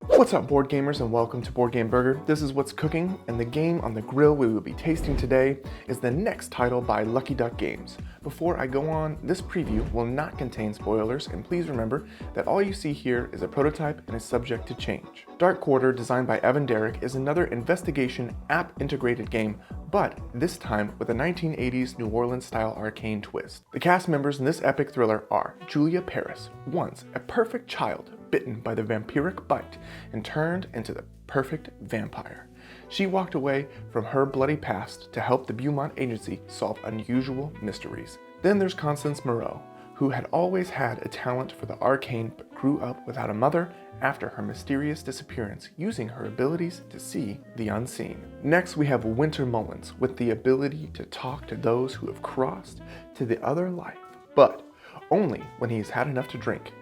What's up, board gamers, and welcome to Board Game Burger. This is what's cooking, and the game on the grill we will be tasting today is the next title by Lucky Duck Games. Before I go on, this preview will not contain spoilers, and please remember that all you see here is a prototype and is subject to change. Dark Quarter, designed by Evan Derrick, is another investigation app-integrated game, but this time with a 1980s New Orleans-style arcane twist. The cast members in this epic thriller are Julia Paris, once a perfect child bitten by the vampiric bite and turned into the perfect vampire. She walked away from her bloody past to help the Beaumont Agency solve unusual mysteries. Then there's Constance Moreau, who had always had a talent for the arcane but grew up without a mother after her mysterious disappearance, using her abilities to see the unseen. Next, we have Winter Mullins, with the ability to talk to those who have crossed to the other life, but only when he's had enough to drink.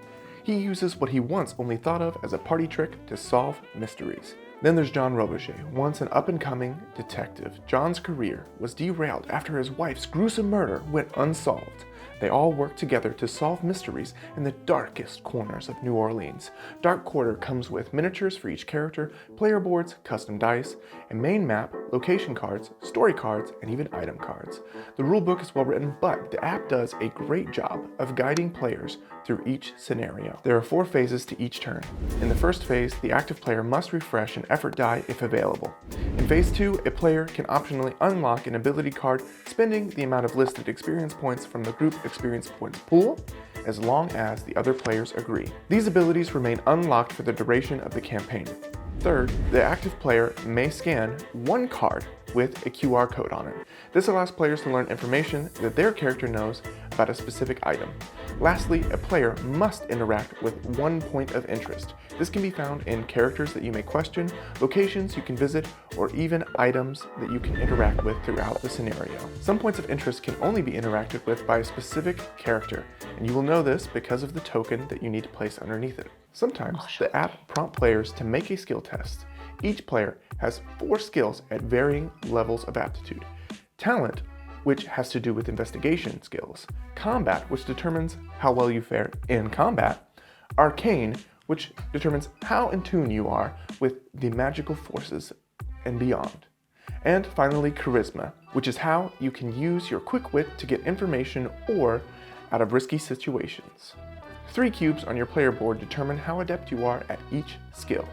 He uses what he once only thought of as a party trick to solve mysteries. Then there's John Robichaud, once an up-and-coming detective. John's career was derailed after his wife's gruesome murder went unsolved. They all work together to solve mysteries in the darkest corners of New Orleans. Dark Quarter comes with miniatures for each character, player boards, custom dice, a main map, location cards, story cards, and even item cards. The rulebook is well written, but the app does a great job of guiding players through each scenario. There are 4 phases to each turn. In the first phase, the active player must refresh an effort die if available. In phase 2, a player can optionally unlock an ability card, spending the amount of listed experience points from the group experience points pool, as long as the other players agree. These abilities remain unlocked for the duration of the campaign. Third, the active player may scan one card with a QR code on it. This allows players to learn information that their character knows about a specific item. Lastly, a player must interact with one point of interest. This can be found in characters that you may question, locations you can visit, or even items that you can interact with throughout the scenario. Some points of interest can only be interacted with by a specific character, and you will know this because of the token that you need to place underneath it. Sometimes the app prompts players to make a skill test. Each player has 4 skills at varying levels of aptitude. Talent, which has to do with investigation skills. Combat, which determines how well you fare in combat. Arcane, which determines how in tune you are with the magical forces and beyond. And finally, Charisma, which is how you can use your quick wit to get information or out of risky situations. 3 cubes on your player board determine how adept you are at each skill.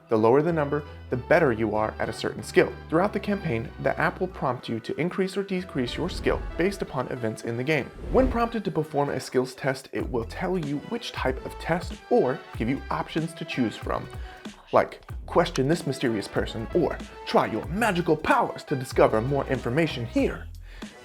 The lower the number, the better you are at a certain skill. Throughout the campaign, the app will prompt you to increase or decrease your skill based upon events in the game. When prompted to perform a skills test, it will tell you which type of test or give you options to choose from, like question this mysterious person or try your magical powers to discover more information here.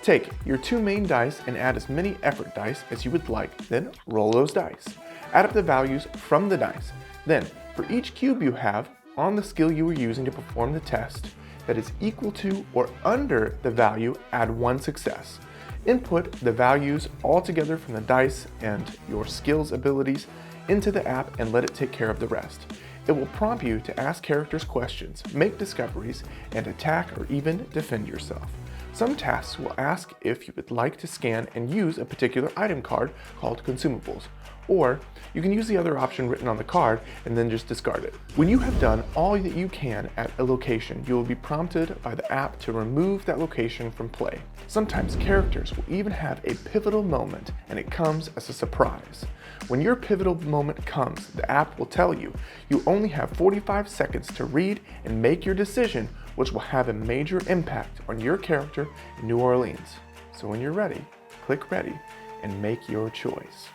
Take your 2 main dice and add as many effort dice as you would like, then roll those dice. Add up the values from the dice. Then, for each cube you have on the skill you are using to perform the test that is equal to or under the value, add 1 success. Input the values all together from the dice and your skills abilities into the app and let it take care of the rest. It will prompt you to ask characters questions, make discoveries, and attack or even defend yourself. Some tasks will ask if you would like to scan and use a particular item card called consumables, or you can use the other option written on the card and then just discard it. When you have done all that you can at a location, you will be prompted by the app to remove that location from play. Sometimes characters will even have a pivotal moment, and it comes as a surprise. When your pivotal moment comes, the app will tell you you only have 45 seconds to read and make your decision, which will have a major impact on your character in New Orleans. So when you're ready, click ready and make your choice.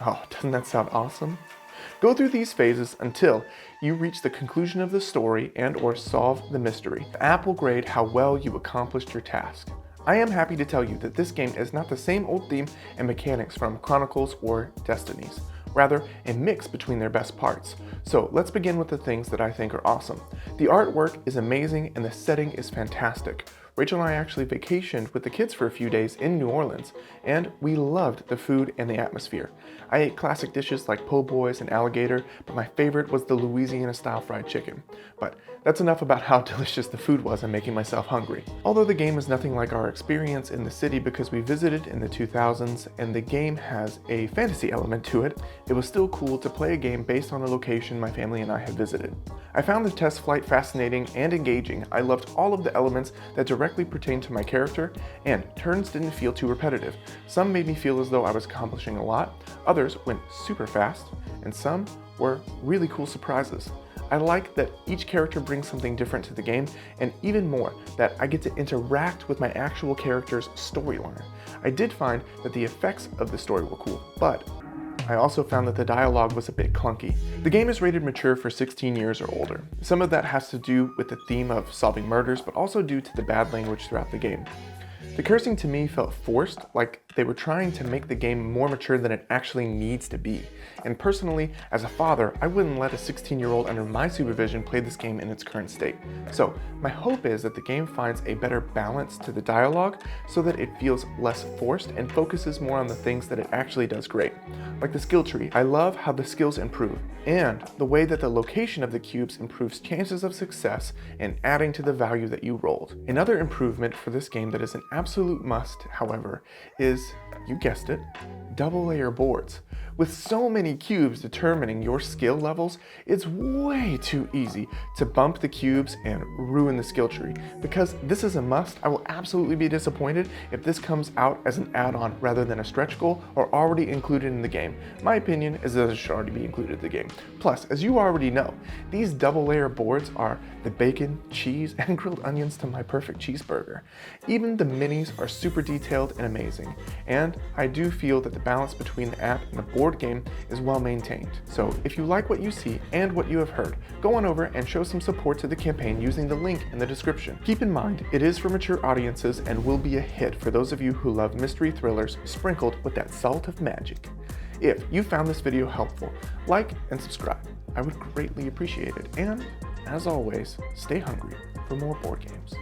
Oh, doesn't that sound awesome? Go through these phases until you reach the conclusion of the story and or solve the mystery. The app will grade how well you accomplished your task. I am happy to tell you that this game is not the same old theme and mechanics from Chronicles or Destinies, rather a mix between their best parts. So let's begin with the things that I think are awesome. The artwork is amazing and the setting is fantastic. Rachel and I actually vacationed with the kids for a few days in New Orleans, and we loved the food and the atmosphere. I ate classic dishes like po' boys and alligator, but my favorite was the Louisiana-style fried chicken. But that's enough about how delicious the food was and making myself hungry. Although the game is nothing like our experience in the city because we visited in the 2000s and the game has a fantasy element to it, it was still cool to play a game based on a location my family and I had visited. I found the test flight fascinating and engaging. I loved all of the elements that directly pertained to my character, and turns didn't feel too repetitive. Some made me feel as though I was accomplishing a lot, others went super fast, and some were really cool surprises. I like that each character brings something different to the game, and even more, that I get to interact with my actual character's storyline. I did find that the effects of the story were cool, but I also found that the dialogue was a bit clunky. The game is rated mature for 16 years or older. Some of that has to do with the theme of solving murders, but also due to the bad language throughout the game. The cursing to me felt forced, like they were trying to make the game more mature than it actually needs to be. And personally, as a father, I wouldn't let a 16-year-old under my supervision play this game in its current state. So my hope is that the game finds a better balance to the dialogue so that it feels less forced and focuses more on the things that it actually does great. Like the skill tree, I love how the skills improve, and the way that the location of the cubes improves chances of success in adding to the value that you rolled. Another improvement for this game that is an absolute must, however, is, you guessed it, double layer boards. With so many cubes determining your skill levels, it's way too easy to bump the cubes and ruin the skill tree. Because this is a must, I will absolutely be disappointed if this comes out as an add-on rather than a stretch goal or already included in the game. My opinion is that it should already be included in the game. Plus, as you already know, these double layer boards are the bacon, cheese, and grilled onions to my perfect cheeseburger. Even the minis are super detailed and amazing, and I do feel that the balance between the app and the board game is well maintained. So if you like what you see and what you have heard, go on over and show some support to the campaign using the link in the description. Keep in mind, it is for mature audiences and will be a hit for those of you who love mystery thrillers sprinkled with that salt of magic. If you found this video helpful, like and subscribe. I would greatly appreciate it. And as always, stay hungry for more board games.